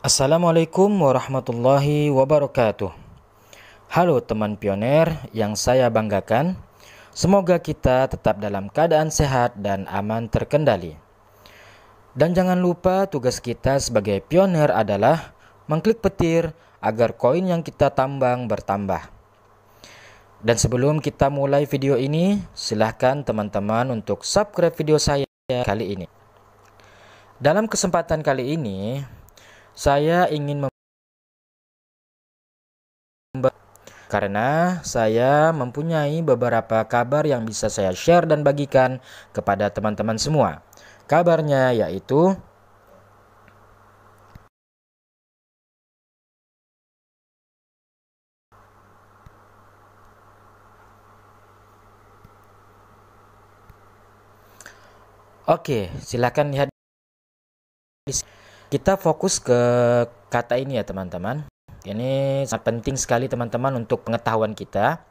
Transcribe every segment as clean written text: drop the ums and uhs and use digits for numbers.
Assalamualaikum warahmatullahi wabarakatuh. Halo teman pioner yang saya banggakan. Semoga kita tetap dalam keadaan sehat dan aman terkendali. Dan jangan lupa tugas kita sebagai pioner adalah mengklik petir agar koin yang kita tambang bertambah. Dan sebelum kita mulai video ini, silahkan teman-teman untuk subscribe video saya kali ini. Dalam kesempatan kali ini, saya ingin karena saya mempunyai beberapa kabar yang bisa saya share dan bagikan kepada teman-teman semua. Kabarnya yaitu Oke, silakan lihat. Kita fokus ke kata ini ya teman-teman. Ini sangat penting sekali teman-teman untuk pengetahuan kita.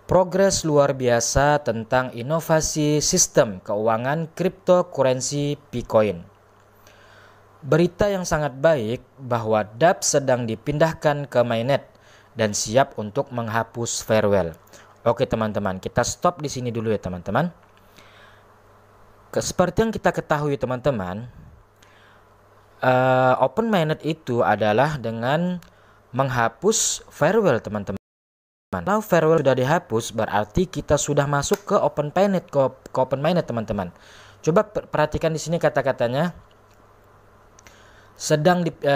Progres luar biasa tentang inovasi sistem keuangan cryptocurrency Picoin. Berita yang sangat baik bahwa DApp sedang dipindahkan ke mainnet dan siap untuk menghapus farewell. Oke teman-teman, kita stop di sini dulu ya teman-teman. Seperti yang kita ketahui teman-teman, open mainnet itu adalah dengan menghapus farewell teman-teman. Kalau farewell sudah dihapus berarti kita sudah masuk ke open mainnet, ke open mainnet teman-teman. Coba perhatikan di sini kata-katanya,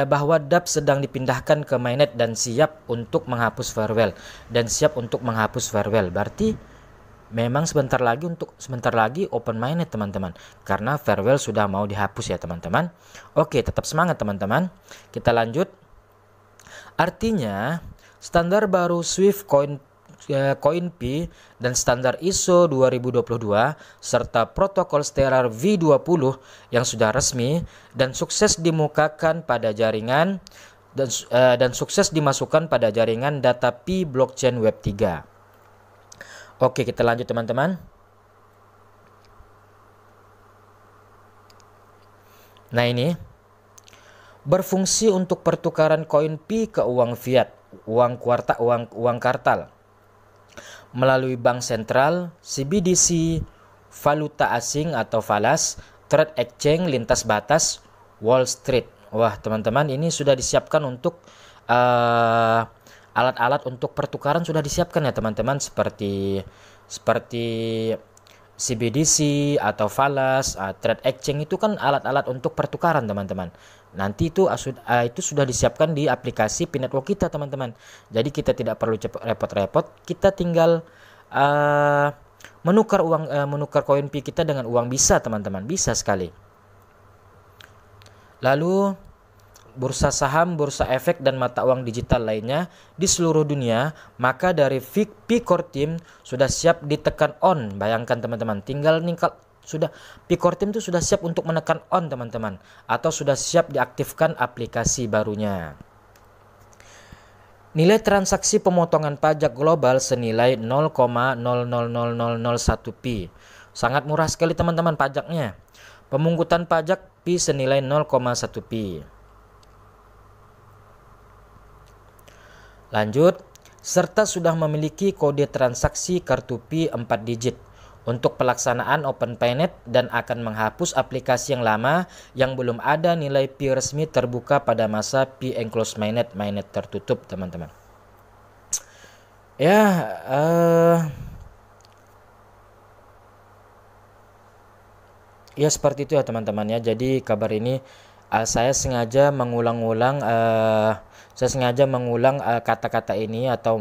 bahwa DApp sedang dipindahkan ke mainnet dan siap untuk menghapus farewell berarti memang sebentar lagi open mainnet teman-teman, karena farewell sudah mau dihapus ya teman-teman. Oke, tetap semangat teman-teman. Kita lanjut. Artinya standar baru Swift CoinP dan standar ISO 2022 serta protokol Stellar V20 yang sudah resmi dan sukses dimukakan pada jaringan dan sukses dimasukkan pada jaringan data Pi blockchain Web 3. Oke, kita lanjut teman-teman. Nah ini berfungsi untuk pertukaran koin Pi ke uang fiat, uang kartal melalui bank sentral, CBDC, valuta asing atau falas, trade exchange lintas batas, Wall Street. Wah teman-teman, ini sudah disiapkan untuk alat-alat untuk pertukaran sudah disiapkan ya teman-teman, seperti CBDC atau falas, trade exchange itu kan alat-alat untuk pertukaran teman-teman. Nanti itu sudah disiapkan di aplikasi Pi Network kita teman-teman. Jadi kita tidak perlu repot-repot, kita tinggal menukar koin Pi kita dengan uang bisa teman-teman, bisa sekali. Lalu bursa saham, bursa efek, dan mata uang digital lainnya di seluruh dunia, maka dari Pi Core Team sudah siap ditekan on. Bayangkan teman-teman, Pi Core Team itu sudah siap untuk menekan on teman-teman, atau sudah siap diaktifkan aplikasi barunya. Nilai transaksi pemotongan pajak global senilai 0,000001 Pi. Sangat murah sekali teman-teman pajaknya. Pemungutan pajak Pi senilai 0,1 Pi. Lanjut, serta sudah memiliki kode transaksi kartu Pi 4 digit untuk pelaksanaan open mainnet dan akan menghapus aplikasi yang lama yang belum ada nilai Pi resmi terbuka pada masa Pi enclosed mainnet tertutup teman-teman. Ya seperti itu ya teman-teman ya. Jadi kabar ini saya sengaja mengulang kata-kata ini atau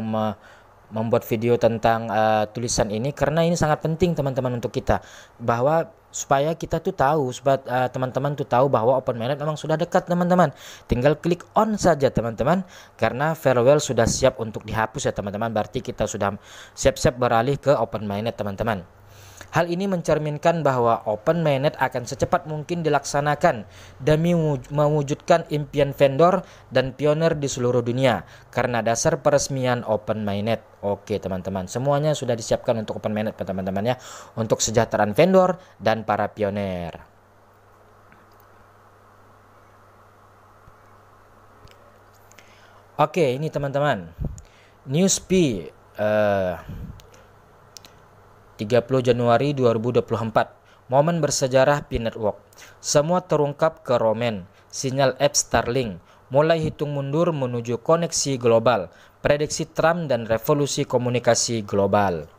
membuat video tentang tulisan ini karena ini sangat penting teman-teman untuk kita, bahwa supaya kita tuh tahu, supaya teman-teman tuh tahu bahwa open mainnet memang sudah dekat teman-teman. Tinggal klik on saja teman-teman, karena farewell sudah siap untuk dihapus ya teman-teman. Berarti kita sudah siap-siap beralih ke open mainnet teman-teman. Hal ini mencerminkan bahwa open mainnet akan secepat mungkin dilaksanakan demi mewujudkan impian vendor dan pioner di seluruh dunia karena dasar peresmian open mainnet. Oke teman-teman, semuanya sudah disiapkan untuk open mainnet teman-teman ya, untuk kesejahteraan vendor dan para pioner. Oke, ini teman-teman, Newspi 30 Januari 2024. Momen bersejarah Pi Network. Semua terungkap ke Roman. Sinyal app Starlink. Mulai hitung mundur menuju koneksi global. Prediksi Trump dan revolusi komunikasi global.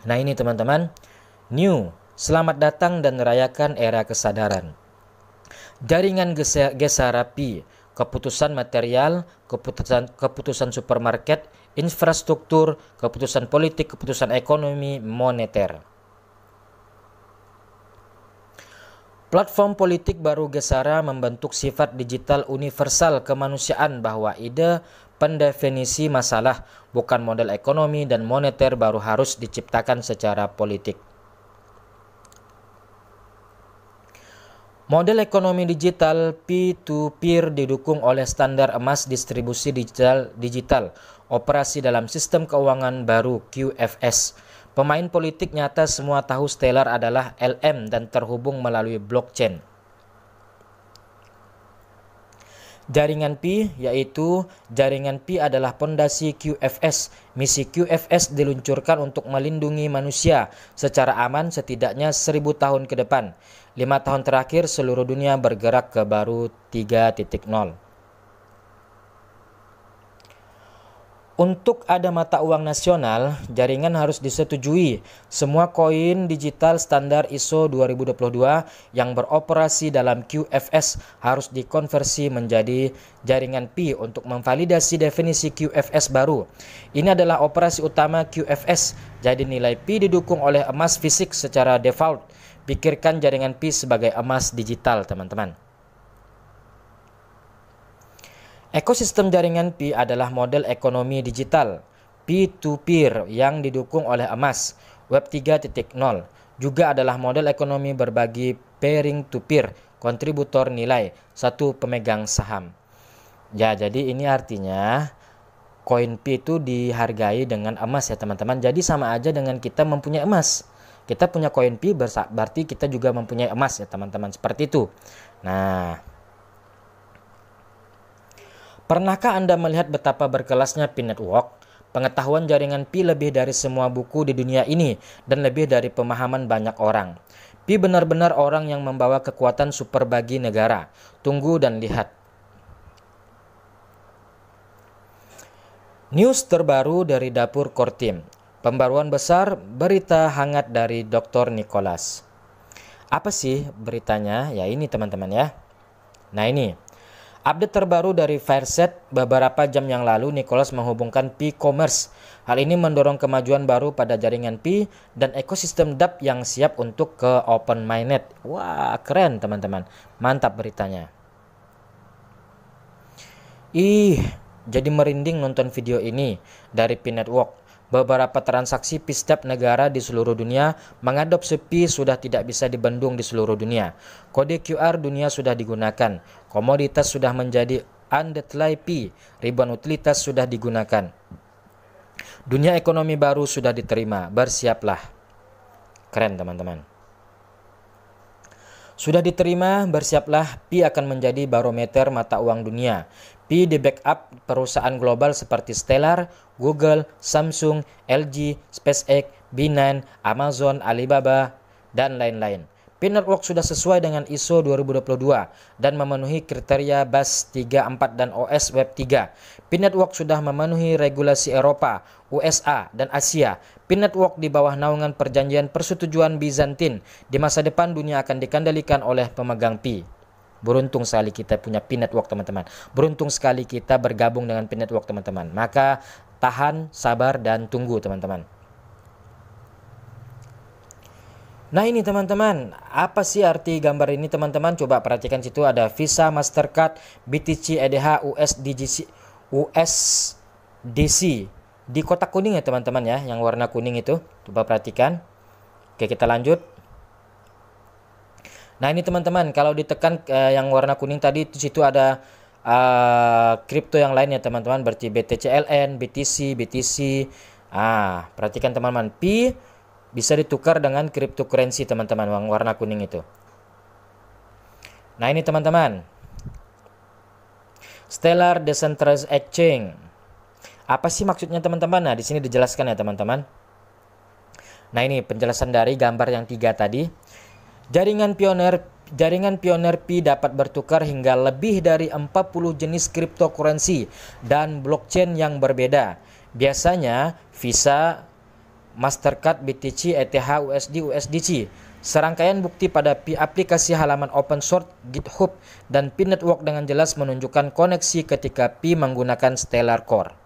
Nah ini teman-teman. New. Selamat datang dan rayakan era kesadaran. Jaringan Gesara Pi. Keputusan material, keputusan supermarket, infrastruktur, keputusan politik, keputusan ekonomi, moneter. Platform politik baru Gesara membentuk sifat digital universal kemanusiaan bahwa ide pendefinisi masalah, bukan model ekonomi dan moneter baru harus diciptakan secara politik. Model ekonomi digital P2Peer didukung oleh standar emas distribusi digital, operasi dalam sistem keuangan baru QFS. Pemain politik nyata semua tahu Stellar adalah LM dan terhubung melalui blockchain. Jaringan Pi, yaitu jaringan Pi adalah pondasi QFS. Misi QFS diluncurkan untuk melindungi manusia secara aman setidaknya 1000 tahun ke depan. 5 tahun terakhir seluruh dunia bergerak ke baru 3.0. Untuk ada mata uang nasional, jaringan harus disetujui. Semua koin digital standar ISO 2022 yang beroperasi dalam QFS harus dikonversi menjadi jaringan Pi untuk memvalidasi definisi QFS baru. Ini adalah operasi utama QFS, jadi nilai Pi didukung oleh emas fisik secara default. Pikirkan jaringan Pi sebagai emas digital, teman-teman. Ekosistem jaringan Pi adalah model ekonomi digital P2Peer yang didukung oleh emas. Web 3.0 juga adalah model ekonomi berbagi peering to peer, kontributor nilai, satu pemegang saham. Ya, jadi ini artinya koin Pi itu dihargai dengan emas ya teman-teman. Jadi sama aja dengan kita mempunyai emas. Kita punya koin Pi berarti kita juga mempunyai emas ya teman-teman, seperti itu. Nah, pernahkah Anda melihat betapa berkelasnya Pi Network? Pengetahuan jaringan Pi lebih dari semua buku di dunia ini dan lebih dari pemahaman banyak orang. Pi benar-benar orang yang membawa kekuatan super bagi negara. Tunggu dan lihat. News terbaru dari Dapur Core Team. Pembaruan besar, berita hangat dari Dr. Nicholas. Apa sih beritanya? Ya ini teman-teman ya. Nah ini. Update terbaru dari Fireset, beberapa jam yang lalu Nicholas menghubungkan Pi Commerce. Hal ini mendorong kemajuan baru pada jaringan Pi dan ekosistem dApp yang siap untuk ke open mainnet. Wah, keren teman-teman. Mantap beritanya. Jadi merinding nonton video ini dari Pi Network. Beberapa transaksi Pi setiap negara di seluruh dunia mengadopsi Pi sudah tidak bisa dibendung di seluruh dunia. Kode QR dunia sudah digunakan. Komoditas sudah menjadi undeadline Pi. Ribuan utilitas sudah digunakan. Dunia ekonomi baru sudah diterima. Bersiaplah. Keren teman-teman. Sudah diterima, bersiaplah. Pi akan menjadi barometer mata uang dunia. Pi di backup perusahaan global seperti Stellar, Google, Samsung, LG, SpaceX, B9, Amazon, Alibaba, dan lain-lain. Pi Network sudah sesuai dengan ISO 2022 dan memenuhi kriteria BAS 3.4 dan OS Web 3. Pi Network sudah memenuhi regulasi Eropa, USA, dan Asia. Pi Network di bawah naungan perjanjian persetujuan Bizantin. Di masa depan dunia akan dikendalikan oleh pemegang Pi. Beruntung sekali kita punya Pi Network teman-teman. Beruntung sekali kita bergabung dengan Pi Network teman-teman. Maka tahan, sabar, dan tunggu teman-teman. Nah ini teman-teman, apa sih arti gambar ini teman-teman? Coba perhatikan situ ada Visa, Mastercard, BTC, EDH, USDC di kotak kuning ya teman-teman ya, yang warna kuning itu. Coba perhatikan. Oke, kita lanjut. Nah ini teman-teman, kalau ditekan yang warna kuning tadi di situ ada kripto yang lain ya teman-teman, berarti BTCLN, BTC. Perhatikan teman-teman, Pi bisa ditukar dengan cryptocurrency teman-teman, yang warna kuning itu. Nah ini teman-teman, Stellar Decentralized Exchange. Apa sih maksudnya teman-teman? Nah di sini dijelaskan ya teman-teman. Nah ini penjelasan dari gambar yang 3 tadi. Jaringan pioner Pi dapat bertukar hingga lebih dari 40 jenis cryptocurrency dan blockchain yang berbeda. Biasanya Visa, Mastercard, BTC, ETH, USDC. Serangkaian bukti pada aplikasi halaman open source GitHub dan Pi Network dengan jelas menunjukkan koneksi ketika Pi menggunakan Stellar Core.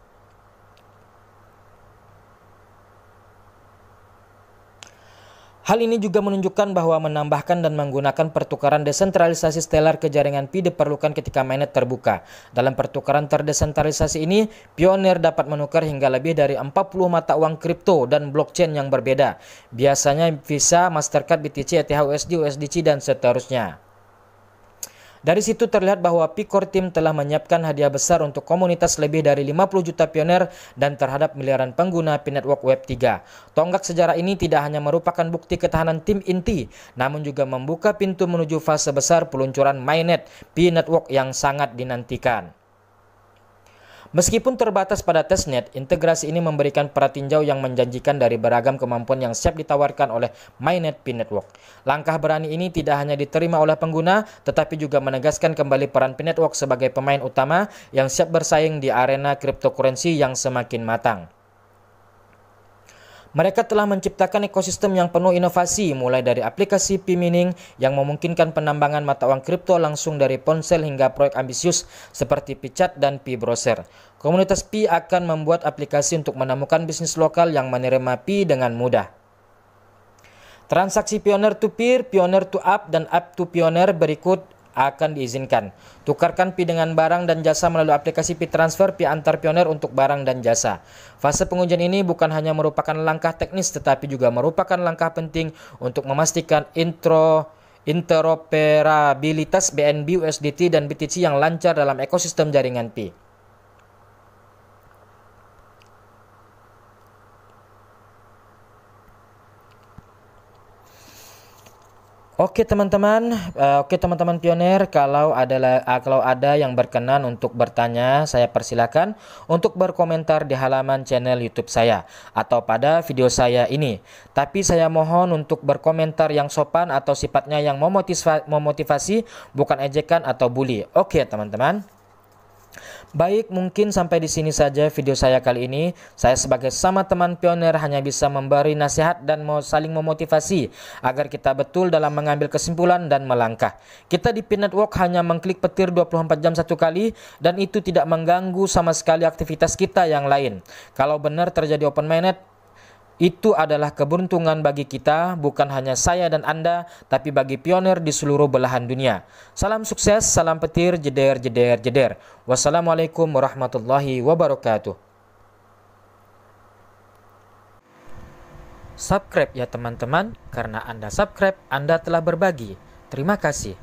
Hal ini juga menunjukkan bahwa menambahkan dan menggunakan pertukaran desentralisasi Stellar ke jaringan Pi diperlukan ketika mainnet terbuka. Dalam pertukaran terdesentralisasi ini, pioner dapat menukar hingga lebih dari 40 mata uang kripto dan blockchain yang berbeda. Biasanya Visa, Mastercard, BTC, ETH, USDC, dan seterusnya. Dari situ terlihat bahwa Pi Core Team telah menyiapkan hadiah besar untuk komunitas lebih dari 50 juta pioner dan terhadap miliaran pengguna Pi Network Web 3. Tonggak sejarah ini tidak hanya merupakan bukti ketahanan tim inti, namun juga membuka pintu menuju fase besar peluncuran mainnet Pi Network yang sangat dinantikan. Meskipun terbatas pada testnet, integrasi ini memberikan pratinjau yang menjanjikan dari beragam kemampuan yang siap ditawarkan oleh mainnet Pi Network. Langkah berani ini tidak hanya diterima oleh pengguna, tetapi juga menegaskan kembali peran Pi Network sebagai pemain utama yang siap bersaing di arena cryptocurrency yang semakin matang. Mereka telah menciptakan ekosistem yang penuh inovasi, mulai dari aplikasi Pi Mining yang memungkinkan penambangan mata uang kripto langsung dari ponsel hingga proyek ambisius seperti Pi Chat dan Pi Browser. Komunitas Pi akan membuat aplikasi untuk menemukan bisnis lokal yang menerima Pi dengan mudah. Transaksi pioneer to peer, pioneer to app, dan app to pioneer berikut akan diizinkan. Tukarkan Pi dengan barang dan jasa melalui aplikasi Pi Transfer, Pi antar pioner untuk barang dan jasa. Fase pengujian ini bukan hanya merupakan langkah teknis tetapi juga merupakan langkah penting untuk memastikan interoperabilitas BNB, USDT, dan BTC yang lancar dalam ekosistem jaringan Pi. Oke teman-teman pioner, kalau ada yang berkenan untuk bertanya, saya persilakan untuk berkomentar di halaman channel YouTube saya atau pada video saya ini. Tapi saya mohon untuk berkomentar yang sopan atau sifatnya yang memotivasi, bukan ejekan atau bully. Oke teman-teman. Baik, mungkin sampai di sini saja video saya kali ini. Saya sebagai sama teman pioner hanya bisa memberi nasihat dan saling memotivasi agar kita betul dalam mengambil kesimpulan dan melangkah. Kita di Pi Network hanya mengklik petir 24 jam satu kali dan itu tidak mengganggu sama sekali aktivitas kita yang lain. Kalau benar terjadi open mainnet, itu adalah keberuntungan bagi kita, bukan hanya saya dan Anda, tapi bagi pioner di seluruh belahan dunia. Salam sukses, salam petir, jeder, jeder, jeder. Wassalamualaikum warahmatullahi wabarakatuh. Subscribe ya teman-teman, karena Anda subscribe, Anda telah berbagi. Terima kasih.